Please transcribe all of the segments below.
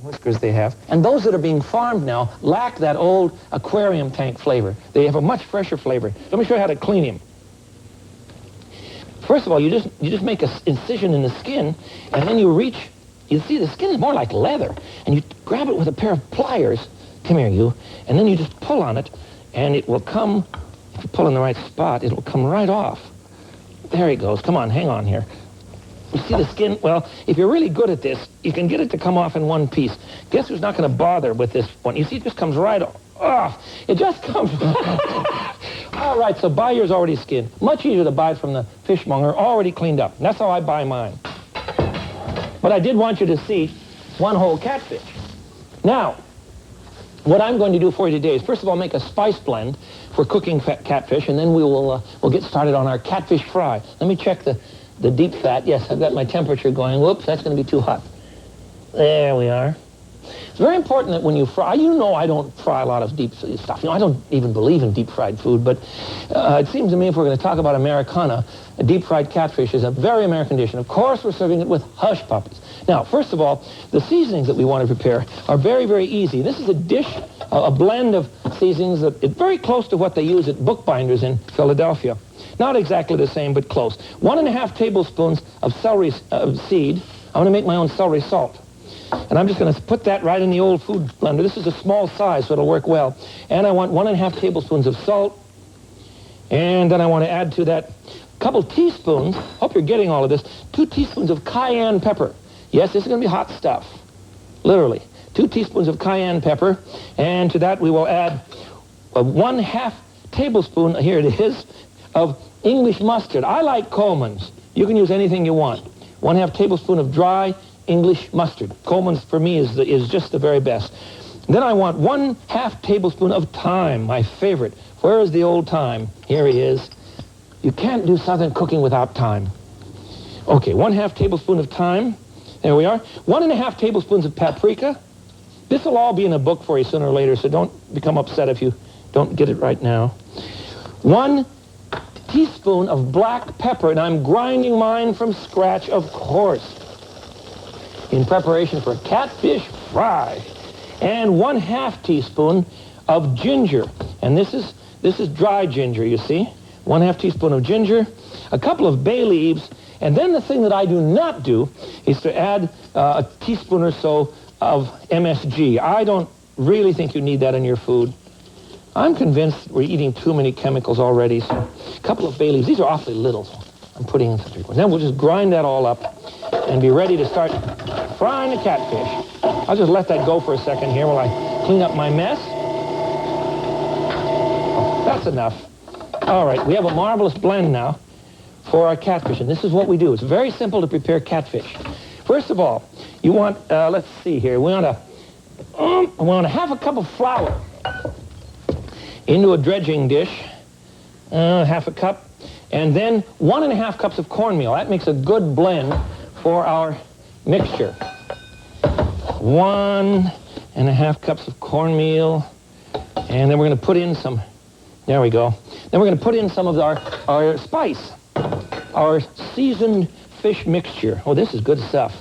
whiskers they have. And those that are being farmed now lack that old aquarium tank flavor. They have a much fresher flavor. Let me show you how to clean him. First of all, you just make an incision in the skin, and then you reach. You see, the skin is more like leather, and you grab it with a pair of pliers. Come here, you. And then you just pull on it, and it will come. If you pull in the right spot, it will come right off. There he goes. Come on, hang on here. You see the skin? Well, if you're really good at this, you can get it to come off in one piece. Guess who's not going to bother with this one? You see, it just comes right off. It just comes. All right, so buy yours already skinned. Much easier to buy from the fishmonger, already cleaned up. And that's how I buy mine. But I did want you to see one whole catfish. Now, what I'm going to do for you today is, first of all, make a spice blend for cooking catfish, and then we'll get started on our catfish fry. Let me check the deep fat. Yes, I've got my temperature going. Whoops, that's going to be too hot. There we are. It's very important that when you fry, you know I don't fry a lot of deep stuff. You know, I don't even believe in deep-fried food, but it seems to me if we're going to talk about Americana, a deep-fried catfish is a very American dish. And of course, we're serving it with hush puppies. Now, first of all, the seasonings that we want to prepare are very, very easy. This is a dish, a blend of seasonings that is very close to what they use at bookbinders in Philadelphia. Not exactly the same, but close. 1½ tablespoons of celery seed. I'm going to make my own celery salt. And I'm just going to put that right in the old food blender. This is a small size, so it'll work well. And I want 1½ tablespoons of salt. And then I want to add to that a couple teaspoons, hope you're getting all of this, 2 teaspoons of cayenne pepper. Yes, this is going to be hot stuff, literally. 2 teaspoons of cayenne pepper. And to that we will add a 1/2 tablespoon, here it is, of English mustard. I like Coleman's. You can use anything you want. 1/2 tablespoon of dry English mustard. Coleman's for me is just the very best. Then I want 1/2 tablespoon of thyme, my favorite. Where is the old thyme? Here he is. You can't do Southern cooking without thyme. Okay, 1/2 tablespoon of thyme. There we are. 1½ tablespoons of paprika. This will all be in a book for you sooner or later, so don't become upset if you don't get it right now. 1 teaspoon of black pepper, and I'm grinding mine from scratch, of course, in preparation for catfish fry. And 1/2 teaspoon of ginger, and this is dry ginger, you see. 1/2 teaspoon of ginger, a couple of bay leaves, and then the thing that I do not do is to add a teaspoon or so of MSG. I don't really think you need that in your food. I'm convinced we're eating too many chemicals already, so a couple of bay leaves. These are awfully little, so I'm putting in such a Then we'll just grind that all up and be ready to start frying the catfish. I'll just let that go for a second here while I clean up my mess. Oh, that's enough. All right, we have a marvelous blend now for our catfish, and this is what we do. It's very simple to prepare catfish. First of all, you want, let's see here, we want 1/2 cup of flour into a dredging dish, 1/2 cup, and then 1½ cups of cornmeal. That makes a good blend for our mixture. 1½ cups of cornmeal, and then we're going to put in some, there we go. Then we're going to put in some of our spice, our seasoned fish mixture. Oh, this is good stuff.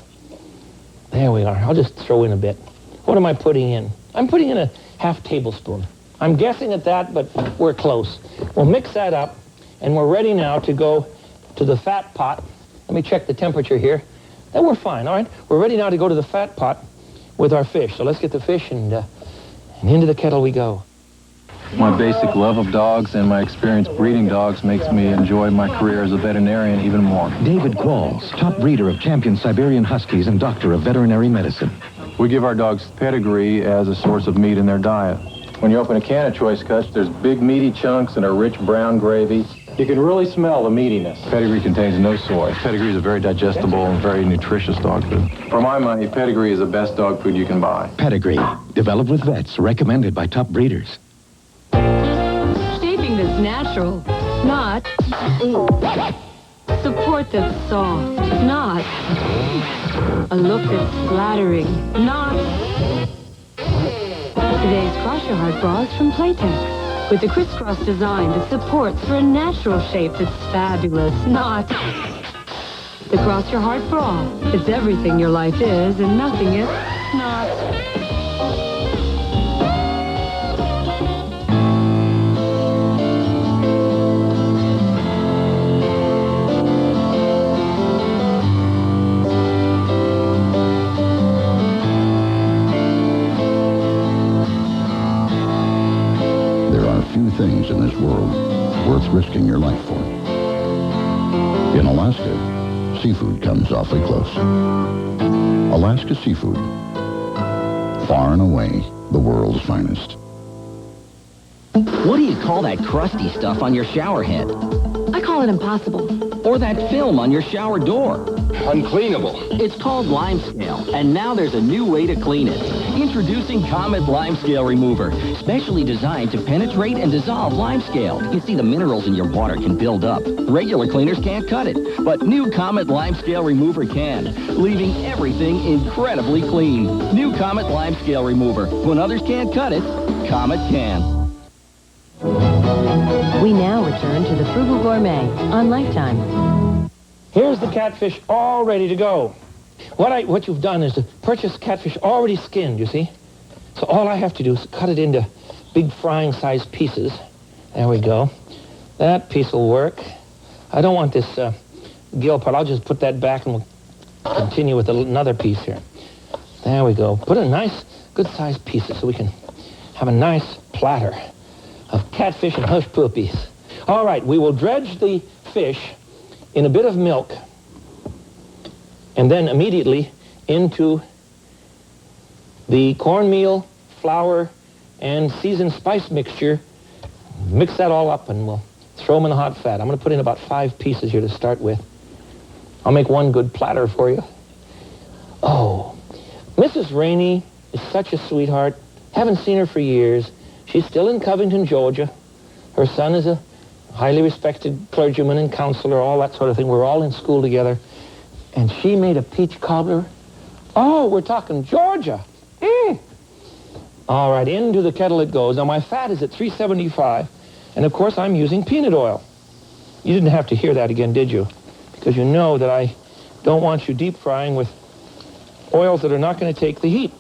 There we are. I'll just throw in a bit. What am I putting in? I'm putting in a 1/2 tablespoon. I'm guessing at that, but we're close. We'll mix that up, and we're ready now to go to the fat pot. Let me check the temperature here. And we're fine, all right? We're ready now to go to the fat pot with our fish. So let's get the fish, and into the kettle we go. My basic love of dogs and my experience breeding dogs makes me enjoy my career as a veterinarian even more. David Qualls, top breeder of champion Siberian Huskies and doctor of veterinary medicine. We give our dogs pedigree as a source of meat in their diet. When you open a can of Choice Cuts, there's big meaty chunks and a rich brown gravy. You can really smell the meatiness. Pedigree contains no soy. Pedigree is a very digestible and very nutritious dog food. For my money, Pedigree is the best dog food you can buy. Pedigree, developed with vets, recommended by top breeders. Shaping that's natural, not support that's soft, not a look that's flattering, not today's Cross Your Heart bras from Playtex. With the crisscross design that supports for a natural shape that's fabulous, not the Cross Your Heart bra. It's everything your life is and nothing is not. worth risking your life for. In Alaska, seafood comes awfully close. Alaska Seafood. Far and away, the world's finest. What do you call that crusty stuff on your shower head? I call it impossible. Or that film on your shower door? Uncleanable. It's called limescale, and now there's a new way to clean it. Introducing Comet Limescale Remover, specially designed to penetrate and dissolve limescale. You see, the minerals in your water can build up. Regular cleaners can't cut it, but new Comet Limescale Remover can, leaving everything incredibly clean. New Comet Limescale Remover. When others can't cut it, Comet can. We now return to the Frugal Gourmet on Lifetime. Here's the catfish all ready to go. What you've done is to purchase catfish already skinned, you see? So all I have to do is cut it into big frying size pieces. There we go. That piece will work. I don't want this gill part. I'll just put that back and we'll continue with another piece here. There we go. Put a nice, good sized pieces so we can have a nice platter of catfish and hush puppies. All right, we will dredge the fish in a bit of milk and then immediately into the cornmeal, flour, and seasoned spice mixture. Mix that all up and we'll throw them in the hot fat. I'm going to put in about 5 pieces here to start with. I'll make one good platter for you. Oh, Mrs. Rainey is such a sweetheart. Haven't seen her for years. She's still in Covington, Georgia. Her son is a highly respected clergyman and counselor, all that sort of thing. We're all in school together. And she made a peach cobbler. Oh, we're talking Georgia. All right, into the kettle it goes. Now, my fat is at 375. And, of course, I'm using peanut oil. You didn't have to hear that again, did you? Because you know that I don't want you deep frying with oils that are not going to take the heat.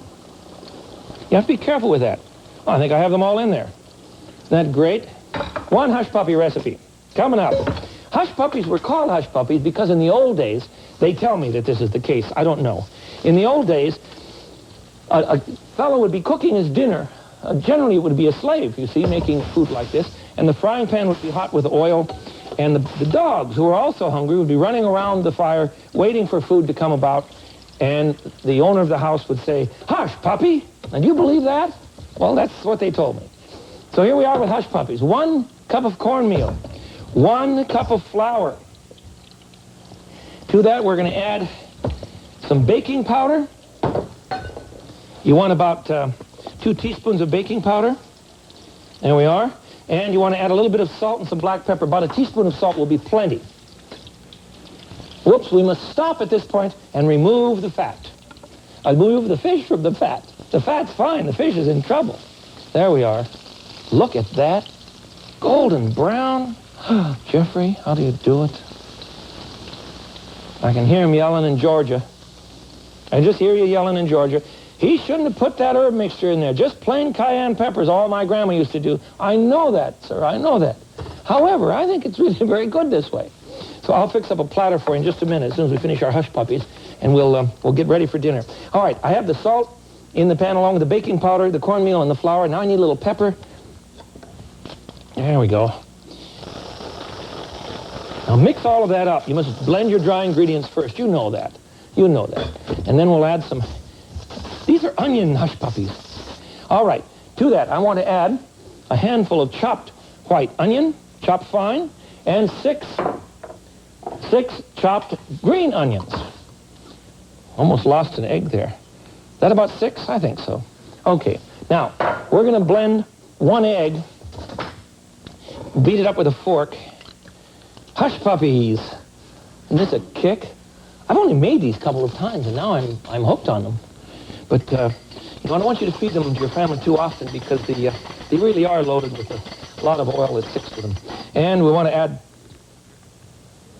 You have to be careful with that. Oh, I think I have them all in there. Isn't that great? One hush puppy recipe coming up. Hush puppies were called hush puppies because in the old days, they tell me that this is the case. I don't know. In the old days, a fellow would be cooking his dinner. Generally, it would be a slave, you see, making food like this. And the frying pan would be hot with oil. And the dogs, who were also hungry, would be running around the fire, waiting for food to come about. And the owner of the house would say, "Hush, puppy." And you believe that? Well, that's what they told me. So here we are with hush puppies. 1 cup of cornmeal. 1 cup of flour. To that, we're going to add some baking powder. You want about 2 teaspoons of baking powder. There we are. And you want to add a little bit of salt and some black pepper. About a teaspoon of salt will be plenty. Whoops, we must stop at this point and remove the fat. Remove the fish from the fat. The fat's fine. The fish is in trouble. There we are. Look at that. Golden brown. Jeffrey, how do you do it? I can hear him yelling in Georgia. I just hear you yelling in Georgia. He shouldn't have put that herb mixture in there. Just plain cayenne peppers, all my grandma used to do. I know that, sir. I know that. However, I think it's really very good this way. So I'll fix up a platter for you in just a minute as soon as we finish our hush puppies, and we'll get ready for dinner. All right, I have the salt in the pan along with the baking powder, the cornmeal, and the flour. Now I need a little pepper. There we go. Now mix all of that up. You must blend your dry ingredients first. You know that. You know that. And then we'll add some... These are onion hush puppies. All right. To that, I want to add a handful of chopped white onion, chopped fine, and six chopped green onions. Almost lost an egg there. Is that about 6? I think so. Okay. Now, we're going to blend 1 egg, beat it up with a fork. Hush puppies. Isn't this a kick? I've only made these a couple of times, and now I'm hooked on them. But I don't want you to feed them to your family too often because they really are loaded with a lot of oil that sticks to them. And we want to add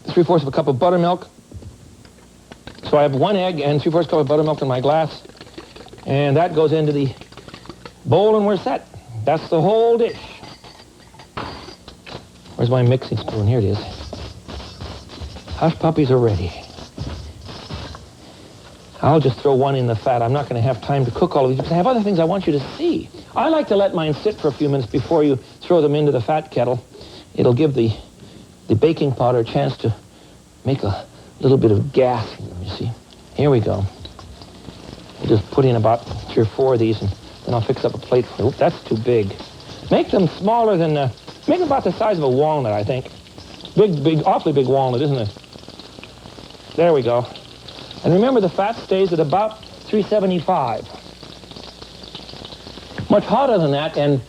3/4 of a cup of buttermilk. So I have 1 egg and 3/4 cup of buttermilk in my glass. And that goes into the bowl, and we're set. That's the whole dish. Where's my mixing spoon? Here it is. Hush puppies are ready. I'll just throw 1 in the fat. I'm not going to have time to cook all of these because I have other things I want you to see. I like to let mine sit for a few minutes before you throw them into the fat kettle. it'll give the baking powder a chance to make a little bit of gas. You see, here we go. We'll just put in about 3 or 4 of these, and then I'll fix up a plate for you. Oop, that's too big. Make them smaller than, make them about the size of a walnut, I think. Big, awfully big walnut, isn't it? There we go. And remember, the fat stays at about 375. Much hotter than that, and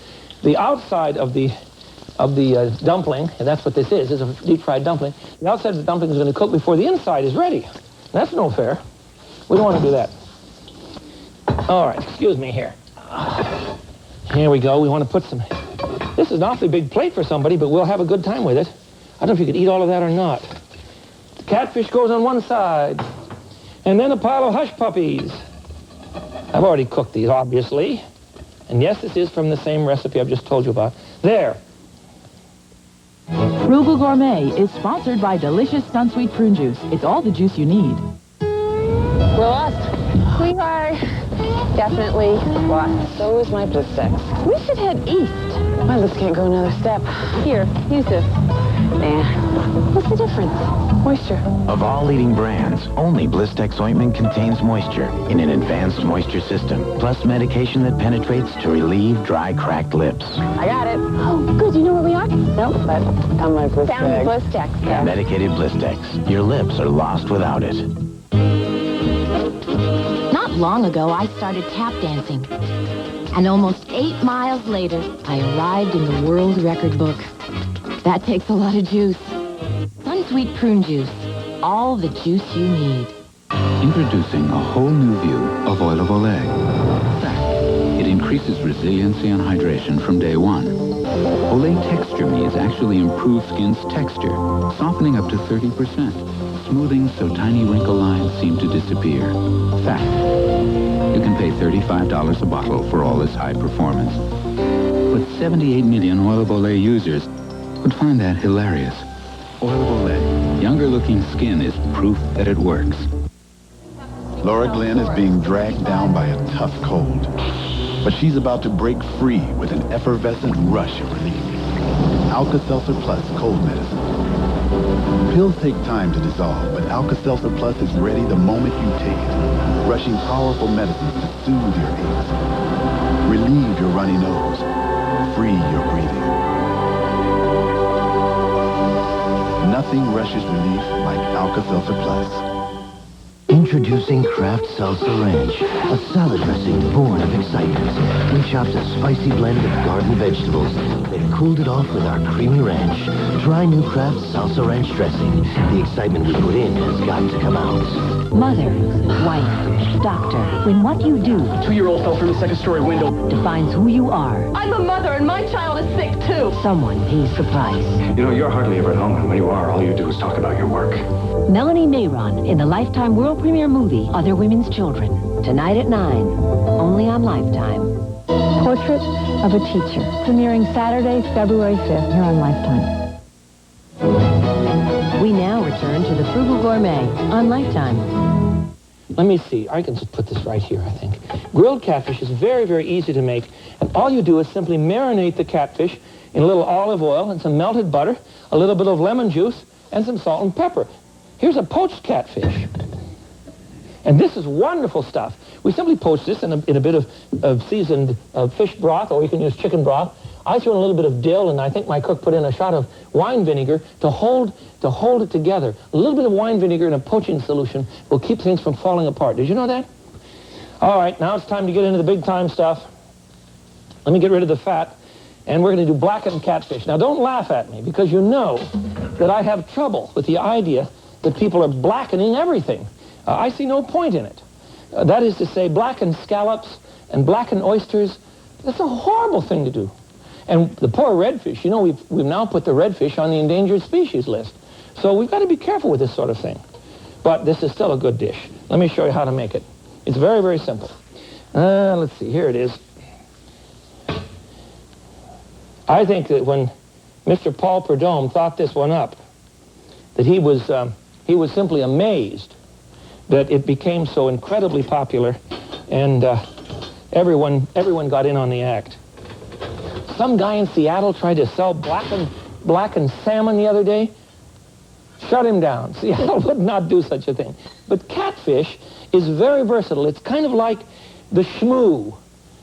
the outside of the dumpling, and that's what this is a deep-fried dumpling, the outside of the dumpling is going to cook before the inside is ready. That's no fair. We don't want to do that. All right, excuse me here. Here we go. We want to put some... This is an awfully big plate for somebody, but we'll have a good time with it. I don't know if you could eat all of that or not. The catfish goes on one side. And then a pile of hush puppies. I've already cooked these, obviously. And yes, this is from the same recipe I've just told you about. There. Frugal Gourmet is sponsored by delicious Sunsweet prune juice. It's all the juice you need. We're lost. We are definitely lost. So is my bliss sticks. We should head east. My lips can't go another step. Here, use this. Nah. What's the difference? Moisture. Of all leading brands, only Blistex ointment contains moisture in an advanced moisture system, plus medication that penetrates to relieve dry, cracked lips. I got it. Oh, good. You know where we are? Nope, but found my Blistex. Found Blistex. Yeah. Medicated Blistex. Your lips are lost without it. Not long ago, I started tap dancing. And almost 8 miles later, I arrived in the world record book. That takes a lot of juice. Sunsweet prune juice. All the juice you need. Introducing a whole new view of oil of Olay. Fact, it increases resiliency and hydration from day 1. Olay Texture Me's actually improves skin's texture, softening up to 30%, smoothing so tiny wrinkle lines seem to disappear. Fact, you can pay $35 a bottle for all this high performance. But 78 million Oil of Olay users would find that hilarious. Oil of Olay. Younger looking skin is proof that it works. Laura Glenn is being dragged down by a tough cold. But she's about to break free with an effervescent rush of relief. Alka-Seltzer Plus Cold Medicine. Pills take time to dissolve, but Alka-Seltzer Plus is ready the moment you take it. Rushing powerful medicines to soothe your aches. Relieve your runny nose. Free your breathing. Nothing rushes relief like Alka-Seltzer Plus. Introducing Kraft Salsa Ranch, a salad dressing born of excitement. We chopped a spicy blend of garden vegetables, then cooled it off with our creamy ranch. Try new Kraft Salsa Ranch dressing. The excitement we put in has got to come out. Mother, wife, doctor, when what you do... A 2-year-old fell from the second-story window. ...defines who you are. I'm a mother, and my child is sick, too. Someone pays the price. You know, you're hardly ever at home, and when you are, all you do is talk about your work. Melanie Mayron in the Lifetime world premiere movie, Other Women's Children. Tonight at 9, only on Lifetime. Portrait of a Teacher, premiering Saturday, February 5th, here on Lifetime. We now return to the Frugal Gourmet on Lifetime. Let me see. I can just put this right here, I think. Grilled catfish is very, very easy to make. And all you do is simply marinate the catfish in a little olive oil and some melted butter, a little bit of lemon juice, and some salt and pepper. Here's a poached catfish. And this is wonderful stuff. We simply poach this in a bit of seasoned fish broth, or you can use chicken broth. I threw in a little bit of dill, and I think my cook put in a shot of wine vinegar to hold it together. A little bit of wine vinegar in a poaching solution will keep things from falling apart. Did you know that? All right, now it's time to get into the big time stuff. Let me get rid of the fat, and we're going to do blackened catfish. Now, don't laugh at me, because you know that I have trouble with the idea that people are blackening everything. I see no point in it. That is to say, blackened scallops and blackened oysters, that's a horrible thing to do. And the poor redfish, you know, we've now put the redfish on the endangered species list. So we've got to be careful with this sort of thing. But this is still a good dish. Let me show you how to make it. It's very, very simple. Let's see, here it is. I think that when Mr. Paul Prudhomme thought this one up, that he was simply amazed that it became so incredibly popular, and everyone got in on the act. Some guy in Seattle tried to sell blackened blackened salmon the other day. Shut him down. See, I would not do such a thing. But catfish is very versatile. It's kind of like the shmoo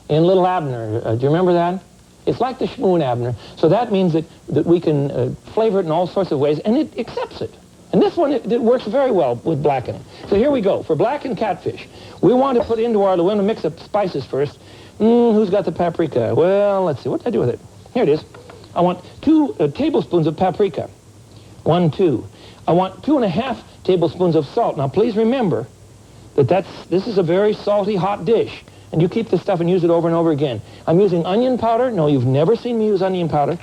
in Little Abner. Do you remember that? It's like the shmoo in Abner. So that means that we can flavor it in all sorts of ways, and it accepts it. And this one, it works very well with blackening. So here we go. For blackened catfish, we want to put into our, we want to mix up spices first. Who's got the paprika? Well, let's see. What did I do with it? Here it is. I want 2 tablespoons of paprika. 1, 2. I want 2.5 tablespoons of salt. Now, please remember that this is a very salty, hot dish. And you keep this stuff and use it over and over again. I'm using onion powder. No, you've never seen me use onion powder.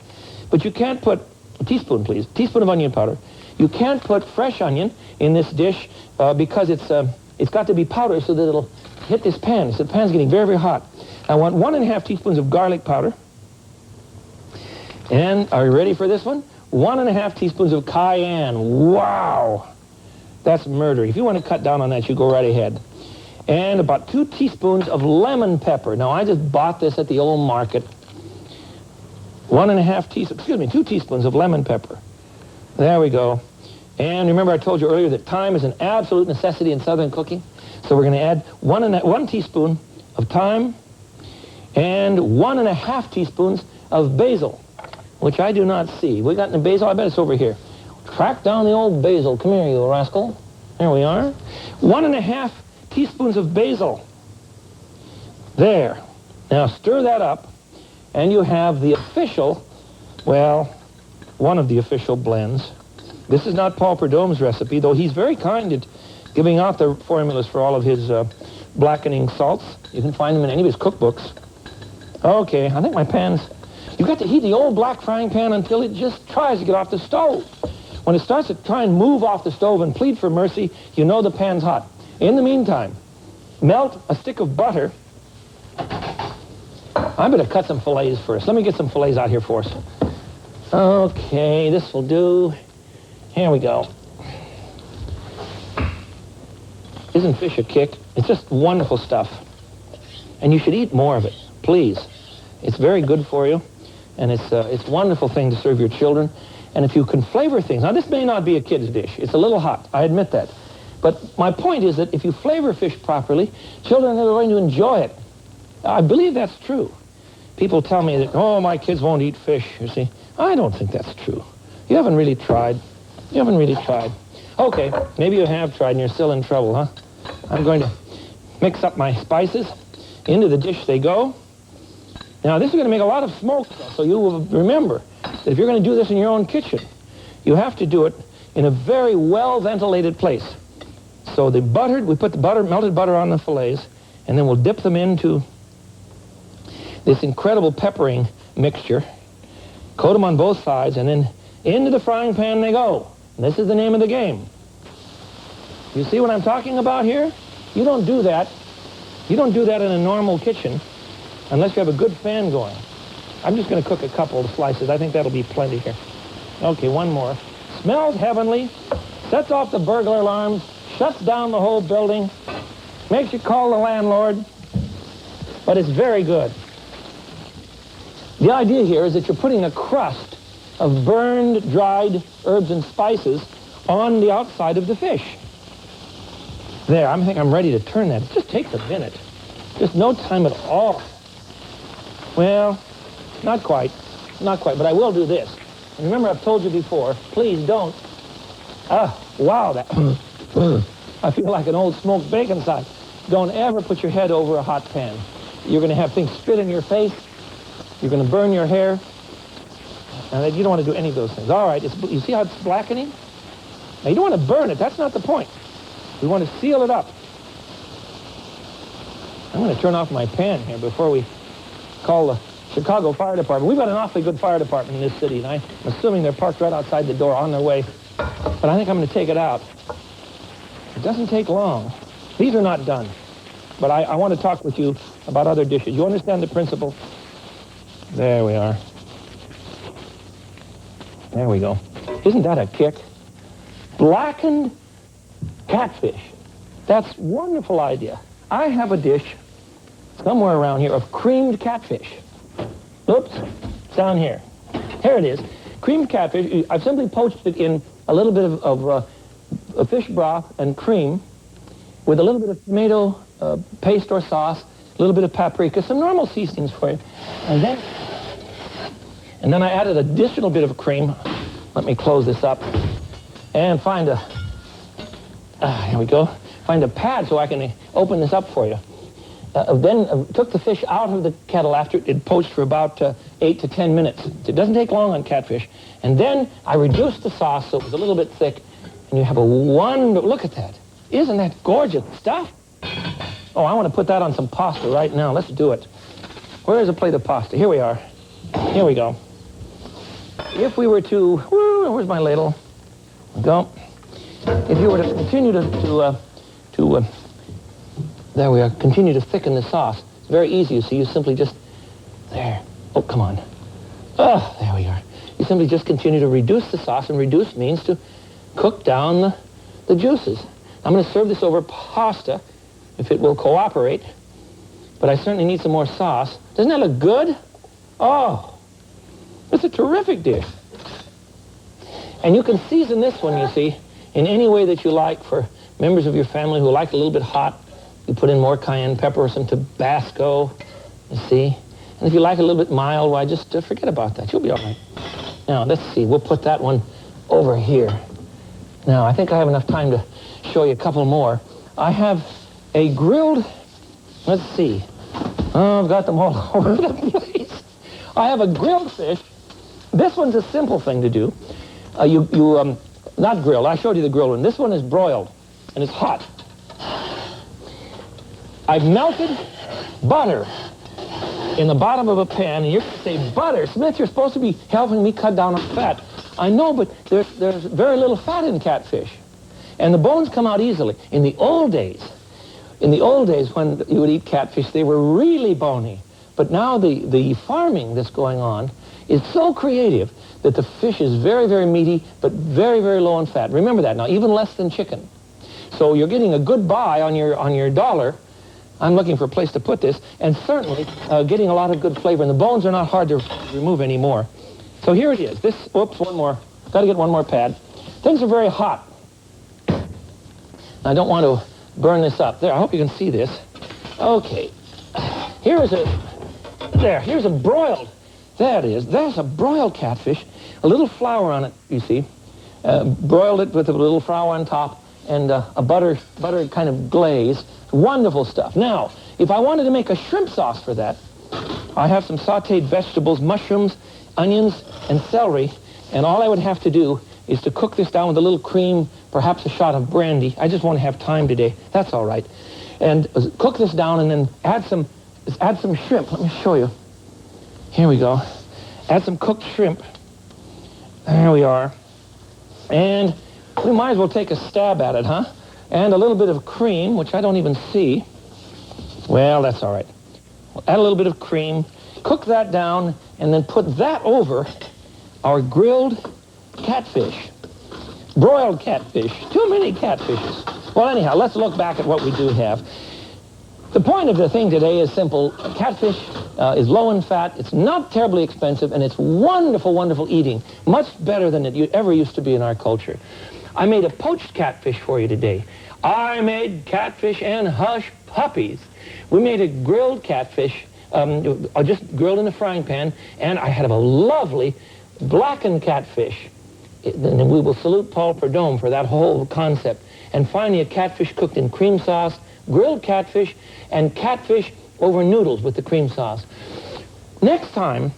But you can't put, a teaspoon, please, teaspoon of onion powder. You can't put fresh onion in this dish because it's got to be powder so that it'll hit this pan. So the pan's getting very, very hot. I want 1.5 teaspoons of garlic powder. And are you ready for this one? 1.5 teaspoons of cayenne. Wow! That's murder. If you want to cut down on that, you go right ahead. And about 2 teaspoons of lemon pepper. Now, I just bought this at the old market. 2 teaspoons of lemon pepper. There we go. And remember I told you earlier that thyme is an absolute necessity in Southern cooking. So we're going to add 1 teaspoon of thyme and 1.5 teaspoons of basil, which I do not see. We got the basil? I bet it's over here. Track down the old basil. Come here, you rascal. There we are. 1.5 teaspoons of basil. There. Now stir that up, and you have the official, well, one of the official blends. This is not Paul Prudhomme's recipe, though he's very kind at giving out the formulas for all of his blackening salts. You can find them in any of his cookbooks. Okay, I think my pan's... You've got to heat the old black frying pan until it just tries to get off the stove. When it starts to try and move off the stove and plead for mercy, you know the pan's hot. In the meantime, melt a stick of butter. I'm going to cut some fillets first. Let me get some fillets out here for us. Okay, this will do. Here we go. Isn't fish a kick? It's just wonderful stuff. And you should eat more of it, please. It's very good for you, and it's a wonderful thing to serve your children. And if you can flavor things, now this may not be a kid's dish. It's a little hot, I admit that. But my point is that if you flavor fish properly, children are going to enjoy it. I believe that's true. People tell me that, oh, my kids won't eat fish, you see. I don't think that's true. You haven't really tried. You haven't really tried. Okay, maybe you have tried and you're still in trouble, huh? I'm going to mix up my spices. Into the dish they go. Now, this is going to make a lot of smoke, so you will remember that if you're going to do this in your own kitchen, you have to do it in a very well-ventilated place. So the butter, we put the melted butter on the fillets, and then we'll dip them into this incredible peppering mixture, coat them on both sides, and then into the frying pan they go. And this is the name of the game. You see what I'm talking about here? You don't do that. You don't do that in a normal kitchen unless you have a good fan going. I'm just going to cook a couple of slices. I think that'll be plenty here. Okay, one more. Smells heavenly, sets off the burglar alarms, shuts down the whole building, makes you call the landlord, but it's very good. The idea here is that you're putting a crust of burned, dried herbs and spices on the outside of the fish. There, I think I'm ready to turn that. It just takes a minute. Just no time at all. Well, not quite, but I will do this. And remember, I've told you before, please don't. Wow, that... I feel like an old smoked bacon side. Don't ever put your head over a hot pan. You're going to have things spit in your face. You're going to burn your hair. And you don't want to do any of those things. All right, you see how it's blackening? Now, you don't want to burn it. That's not the point. We want to seal it up. I'm going to turn off my pan here before we call the Chicago Fire Department. We've got an awfully good fire department in this city, and I'm assuming they're parked right outside the door on their way. But I think I'm going to take it out. It doesn't take long. These are not done. But I want to talk with you about other dishes. You understand the principle? There we are. There we go. Isn't that a kick? Blackened catfish. That's a wonderful idea. I have a dish somewhere around here of creamed catfish. Oops, it's down here. Here it is. Creamed catfish, I've simply poached it in a little bit of fish broth and cream with a little bit of tomato paste or sauce, a little bit of paprika, some normal seasonings for you. And then I added an additional bit of cream. Let me close this up and find here we go. Find a pad so I can open this up for you. Then took the fish out of the kettle after it poached for about 8 to 10 minutes. It doesn't take long on catfish. And then I reduced the sauce so it was a little bit thick. And you have a wonderful, look at that. Isn't that gorgeous stuff? Oh, I want to put that on some pasta right now. Let's do it. Where is a plate of pasta? Here we are. Here we go. If we were to, where's my ladle? Go. If you were to continue there we are, continue to thicken the sauce. It's very easy, you see. You simply just, there. Oh, come on. Oh, there we are. You simply just continue to reduce the sauce, and reduce means to cook down the juices. I'm going to serve this over pasta, if it will cooperate, but I certainly need some more sauce. Doesn't that look good? Oh, it's a terrific dish. And you can season this one, you see, in any way that you like. For members of your family who like a little bit hot, you put in more cayenne pepper or some Tabasco, you see. And if you like a little bit mild, why, just forget about that. You'll be all right. Now, let's see. We'll put that one over here. Now, I think I have enough time to show you a couple more. I have a grilled, let's see. Oh, I've got them all over the place. I have a grilled fish. This one's a simple thing to do. Not grilled. I showed you the grilled one. This one is broiled, and it's hot. I've melted butter in the bottom of a pan, and you're going to say, butter? Smith, you're supposed to be helping me cut down on fat. I know, but there's very little fat in catfish, and the bones come out easily. In the old days, when you would eat catfish, they were really bony. But now the farming that's going on is so creative that the fish is very, very meaty, but very, very low in fat. Remember that now, even less than chicken. So you're getting a good buy on your dollar. I'm looking for a place to put this, and certainly getting a lot of good flavor. And the bones are not hard to remove anymore. So here it is. Oops, one more. Got to get one more pad. Things are very hot. I don't want to burn this up. There, I hope you can see this. Okay. Here's a broiled. There it is. There's a broiled catfish. A little flour on it, you see. Broiled it with a little flour on top and a butter kind of glaze. Wonderful stuff. Now, if I wanted to make a shrimp sauce for that, I have some sautéed vegetables, mushrooms, onions, and celery, and all I would have to do is to cook this down with a little cream, perhaps a shot of brandy. I just want to have time today. That's all right. And cook this down and then add some shrimp. Let me show you. Here we go. Add some cooked shrimp. There we are. And we might as well take a stab at it, huh? And a little bit of cream, which I don't even see. Well, that's all right. We'll add a little bit of cream, cook that down, and then put that over our grilled catfish. Broiled catfish. Too many catfishes. Well, anyhow, let's look back at what we do have. The point of the thing today is simple. Catfish is low in fat. It's not terribly expensive, and it's wonderful, wonderful eating. Much better than it ever used to be in our culture. I made a poached catfish for you today. I made catfish and hush puppies. We made a grilled catfish, just grilled in the frying pan, and I had a lovely blackened catfish. And we will salute Paul Prudhomme for that whole concept. And finally, a catfish cooked in cream sauce, grilled catfish, and catfish over noodles with the cream sauce. Next time,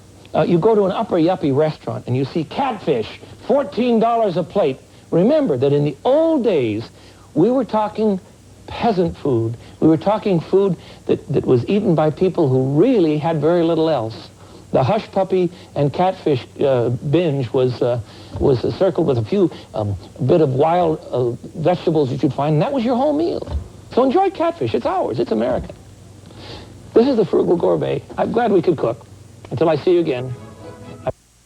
you go to an upper yuppie restaurant and you see catfish, $14 a plate. Remember that in the old days, we were talking peasant food. We were talking food that was eaten by people who really had very little else. The hush puppy and catfish binge was circled with a few bit of wild vegetables that you'd find, and that was your whole meal. So enjoy catfish. It's ours. It's American. This is the Frugal Gourmet. I'm glad we could cook. Until I see you again.